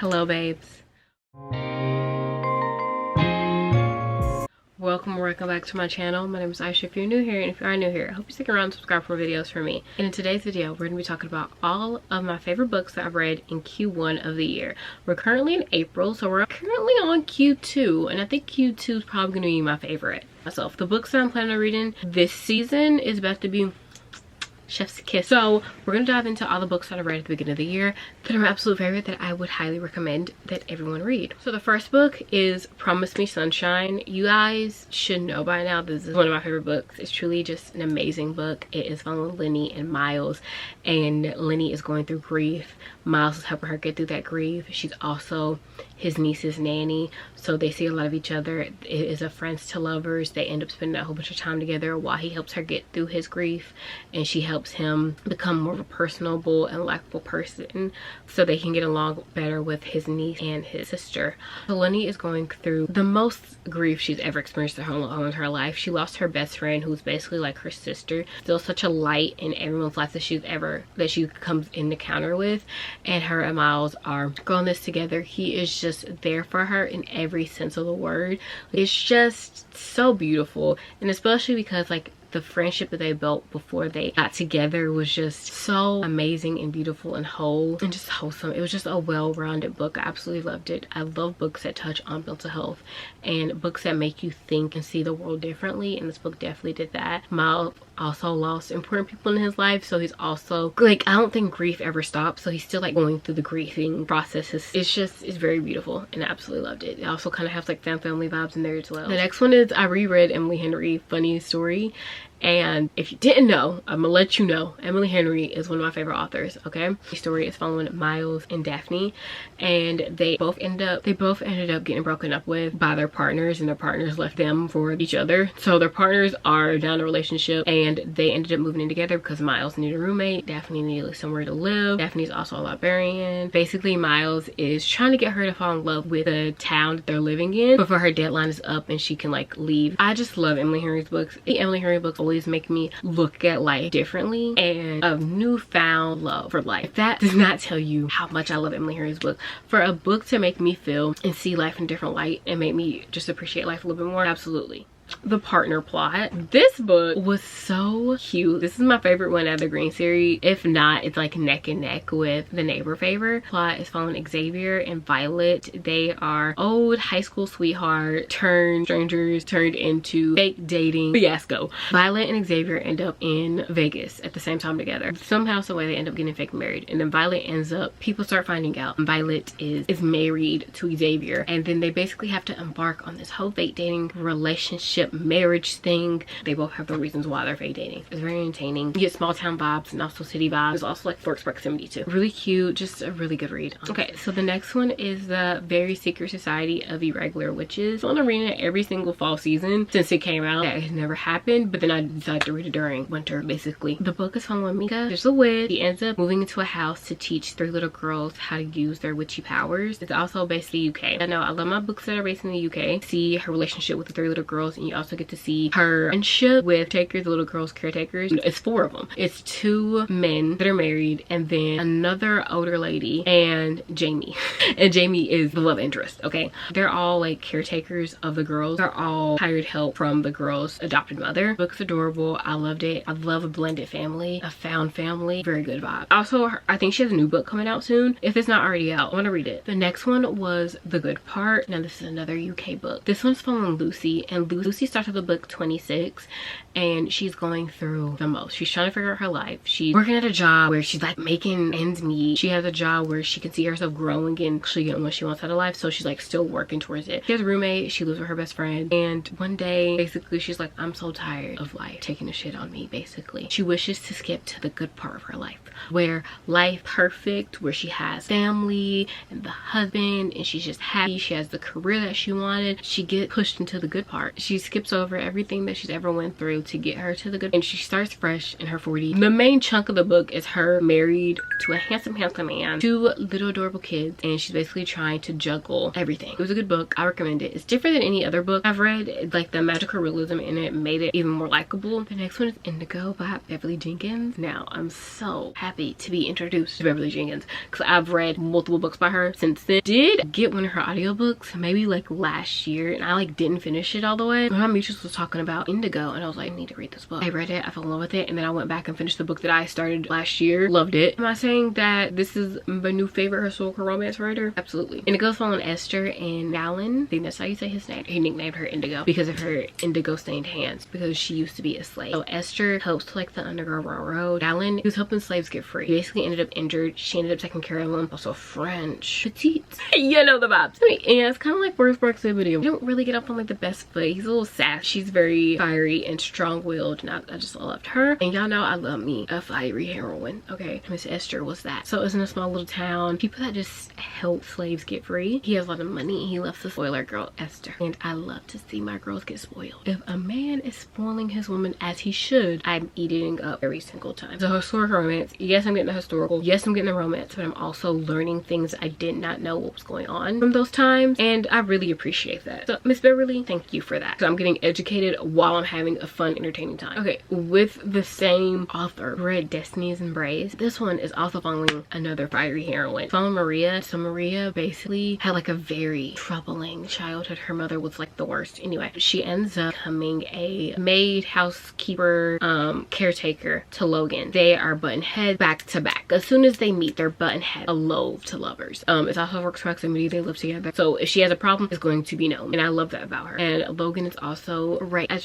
Hello babes. Welcome back to my channel. My name is Isha if you're new here, and if you are new here, I hope you stick around and subscribe for videos from me. And in today's video, we're going to be talking about all of my favorite books that I've read in Q1 of the year. We're currently in April, so we're currently on Q2, and I think Q2 is probably going to be my favorite myself. The books that I'm planning on reading this season is about to be chef's kiss. So we're gonna dive into all the books that I read at the beginning of the year that are my absolute favorite, that I would highly recommend that everyone read. So the first book is Promise Me Sunshine. You guys should know by now this is one of my favorite books. It's truly just an amazing book. It is following Lenny and Miles, and Lenny is going through grief. Miles is helping her get through that grief. She's also his niece's nanny, so they see a lot of each other. It is a friends to lovers. They end up spending a whole bunch of time together while he helps her get through his grief, and she helps him become more of a personable and likable person so they can get along better with his niece and his sister. So Lenny is going through the most grief she's ever experienced in her entire life. She lost her best friend, who's basically like her sister, still such a light in everyone's life that she comes in the encounter with, and her and Miles are going this together. He is just there for her in every sense of the word. It's just so beautiful, and especially because like the friendship that they built before they got together was just so amazing and beautiful and whole and just wholesome. It was just a well-rounded book. I absolutely loved it. I love books that touch on mental health and books that make you think and see the world differently, and this book definitely did that. Miles also lost important people in his life, so he's also like, I don't think grief ever stops, so he's still like going through the grieving processes. It's very beautiful, and I absolutely loved it. It also kind of has like family vibes in there as well. The next one is I reread Emily Henry Funny Story. And if you didn't know, I'm gonna let you know, Emily Henry is one of my favorite authors, okay? The story is following Miles and Daphne, and they both ended up getting broken up with by their partners, and their partners left them for each other. So their partners are down in a relationship, and they ended up moving in together because Miles needed a roommate, Daphne needed somewhere to live. Daphne's also a librarian. Basically, Miles is trying to get her to fall in love with the town that they're living in before her deadline is up and she can like leave. I just love Emily Henry's books. The Emily Henry books always make me look at life differently and a newfound love for life. If that does not tell you how much I love Emily Henry's book, for a book to make me feel and see life in a different light and make me just appreciate life a little bit more, absolutely. The Partner Plot. This book was so cute. This is my favorite one out of the Green series. If not, it's like neck and neck with The Neighbor Favor. Plot is following Xavier and Violet. They are old high school sweetheart turned strangers turned into fake dating fiasco. Violet and Xavier end up in Vegas at the same time together. Somehow, some way they end up getting fake married, and then Violet ends up, people start finding out Violet is married to Xavier, and then they basically have to embark on this whole fake dating relationship marriage thing. They both have their reasons why they're fake dating. It's very entertaining. You get small town vibes and also city vibes. There's also like forced proximity too. Really cute, just a really good read. Okay, so the next one is The Very Secret Society of Irregular Witches. I'm reading it every single fall season since it came out. That has never happened, but then I decided to read it during winter basically. The book is following Mika. There's a witch. She ends up moving into a house to teach 3 little girls how to use their witchy powers. It's also basically UK. I know I love my books that are based in the UK. See her relationship with the 3 little girls, and you also get to see her friendship with the little girls' caretakers. It's 4 of them. It's 2 men that are married, and then another older lady, and Jamie. And Jamie is the love interest, okay? They're all like caretakers of the girls. They're all hired help from the girls' adopted mother. The book's adorable. I loved it. I love a blended family, a found family. Very good vibe. Also, I think she has a new book coming out soon. If it's not already out, I want to read it. The next one was The Good Part. Now this is another UK book. This one's following Lucy, and Lucy starts with the book 26, and she's going through the most. She's trying to figure out her life. She's working at a job where she's like making ends meet. She has a job where she can see herself growing and actually getting what she wants out of life, so she's like still working towards it. She has a roommate. She lives with her best friend, and one day basically she's like, I'm so tired of life taking a shit on me. Basically she wishes to skip to the good part of her life, where life perfect, where she has family and the husband and she's just happy. She has the career that she wanted. She gets pushed into the good part. She skips over everything that she's ever went through to get her to the good, and she starts fresh in her 40s. The main chunk of the book is her married to a handsome man, 2 little adorable kids, and she's basically trying to juggle everything. It was a good book. I recommend it. It's different than any other book I've read. Like, the magical realism in it made it even more likable. The next one is Indigo by Beverly Jenkins. Now, I'm so happy to be introduced to Beverly Jenkins because I've read multiple books by her since then. Did get one of her audiobooks maybe like last year, and I like didn't finish it all the way. My mutuals was talking about Indigo, and I was like, I need to read this book. I read it, I fell in love with it, and then I went back and finished the book that I started last year. Loved it. Am I saying that this is my new favorite historical romance writer? Absolutely. And it goes on Esther and Alan. I think that's how you say his name. He nicknamed her Indigo because of her indigo stained hands, because she used to be a slave. So Esther helps like the Underground Railroad. Alan, he was helping slaves get free. He basically ended up injured. She ended up taking care of him. Also French. Petite. You know the vibes. I mean, yeah, it's kind of like Where's Proximity. We don't really get off on like the best foot. He's a little sass. She's very fiery and strong-willed, and I just loved her. And y'all know I love me a fiery heroine. Okay, Miss Esther was that. So it's in a small little town. People that just help slaves get free. He has a lot of money. He loves to spoil our girl Esther, and I love to see my girls get spoiled. If a man is spoiling his woman as he should, I'm eating up every single time. So historical romance. Yes, I'm getting the historical. Yes, I'm getting the romance, but I'm also learning things I did not know what was going on from those times, and I really appreciate that. So Miss Beverly, thank you for that. So I'm getting educated while I'm having a fun, entertaining time. Okay, with the same author, read Destiny's Embrace. This one is also following another fiery heroine, following Maria. So Maria basically had like a very troubling childhood. Her mother was like the worst. Anyway, she ends up becoming a maid, housekeeper, caretaker to Logan. They are button heads back to back. As soon as they meet, they're button heads, alove to lovers. It's also works proximity. They live together. So if she has a problem, it's going to be known. And I love that about her. And Logan is also right, as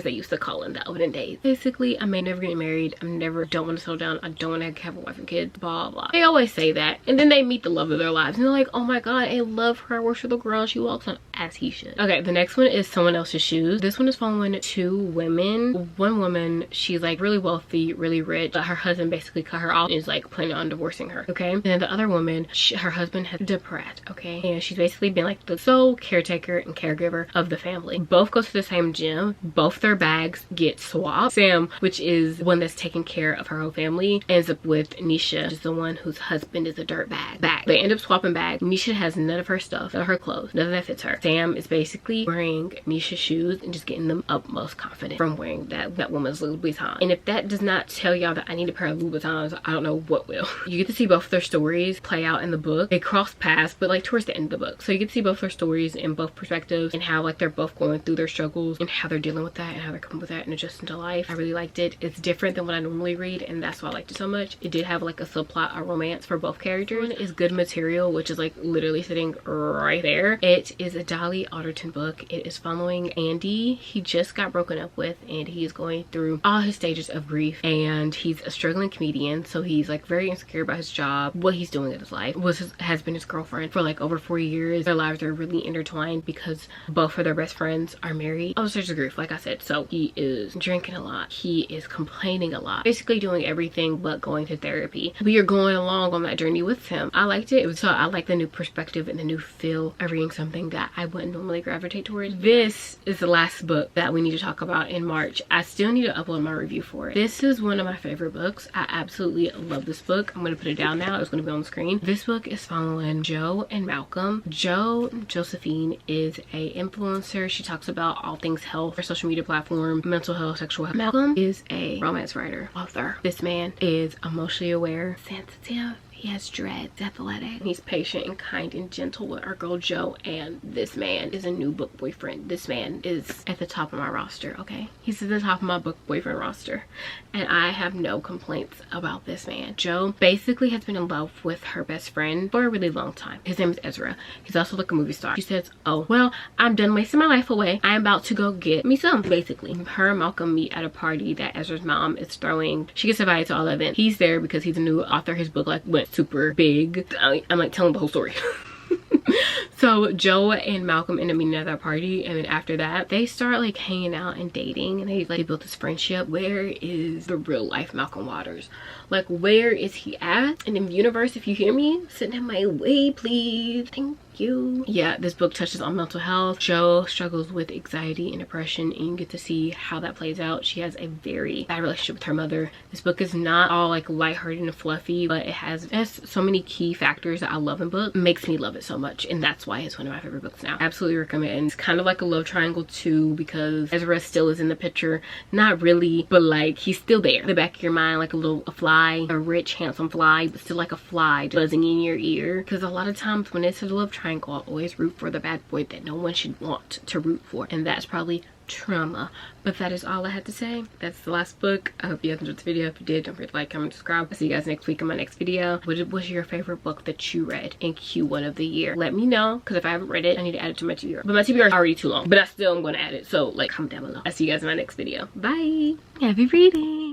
they used to call in the olden days. Basically, I may never get married. Don't want to settle down. I don't want to have a wife and kids, blah, blah. They always say that. And then they meet the love of their lives. And they're like, oh my God, I love her. I worship the girl she walks on, as he should. Okay, the next one is Someone Else's Shoes. This one is following 2 women. One woman, she's like really wealthy, really rich, but her husband basically cut her off and is like planning on divorcing her. Okay, and then the other woman, her husband has depressed. Okay, and she's basically been like the sole caretaker and caregiver of the family. Both go to the same gym. Both their bags get swapped. Sam, which is the one that's taking care of her whole family, ends up with Nisha, which is the one whose husband is a dirt bag. They end up swapping bags. Nisha has none of her stuff, none of her clothes, nothing that fits her. Sam is basically wearing Nisha's shoes and just getting them utmost confident from wearing that woman's Louis Vuitton. And if that does not tell y'all that I need a pair of Louis Vuittons, I don't know what will. You get to see both their stories play out in the book. They cross paths, but like towards the end of the book. So you get to see both their stories in both perspectives, and how like they're both going through their struggles and how they're dealing with that and how they're coming with that and adjusting to life. I really liked it. It's different than what I normally read, and that's why I liked it so much. It did have like a subplot, a romance for both characters. One is Good Material, which is like literally sitting right there. It is a Dolly Alderton book. It is following Andy. He just got broken up with, and he's going through all his stages of grief, and he's a struggling comedian, so he's like very insecure about his job, what he's doing in his life. Has been his girlfriend for like over 4 years. Their lives are really intertwined because both of their best friends are married. All stages of grief, like I said. So he is drinking a lot, he is complaining a lot, basically doing everything but going to therapy. We are going along on that journey with him. I liked it. So I like the new perspective and the new feel of reading something that I wouldn't normally gravitate towards. This is the last book that we need to talk about in March. I still need to upload my review for it. This is one of my favorite books. I absolutely love this book. I'm going to put it down now. It's going to be on the screen. This book is following Joe and Malcolm. Josephine is a influencer. She talks about all things health, her social media platform, mental health, sexual health. Malcolm is a romance writer, author. This man is emotionally aware, sensitive. He has dreads, athletic. He's patient and kind and gentle with our girl Joe, and this man is a new book boyfriend. This man is at the top of my roster, okay? He's at the top of my book boyfriend roster, and I have no complaints about this man. Joe basically has been in love with her best friend for a really long time. His name is Ezra. He's also like a movie star. She says, oh, well, I'm done wasting my life away. I'm about to go get me some, basically. Her and Malcolm meet at a party that Ezra's mom is throwing. She gets invited to all the events. He's there because he's a new author. His book like went super big. I'm like telling the whole story. So Joe and Malcolm end up meeting at that party, and then after that they start like hanging out and dating, and they built this friendship. Where is the real life Malcolm Waters? Like, where is he at? And in the universe, if you hear me, send him my way, please. Thank you. Yeah, this book touches on mental health. Jo struggles with anxiety and depression, and you get to see how that plays out. She has a very bad relationship with her mother. This book is not all like lighthearted and fluffy, but it has so many key factors that I love in books. It makes me love it so much, and that's why it's one of my favorite books now. Absolutely recommend. It's kind of like a love triangle too, because Ezra still is in the picture. Not really, but like he's still there in the back of your mind, like a fly, a rich handsome fly, but still like a fly buzzing in your ear. Because a lot of times when it's a love triangle, I always root for the bad boy that no one should want to root for, and that's probably trauma. But that is all I had to say. That's the last book. I hope you guys enjoyed the video. If you did, don't forget to like, comment, subscribe. I'll see you guys next week in my next video. What was your favorite book that you read in Q1 of the year? Let me know, because if I haven't read it, I need to add it to my TBR. But my TBR is already too long, but I still am going to add it, so like comment down below. I'll see you guys in my next video. Bye. Happy reading.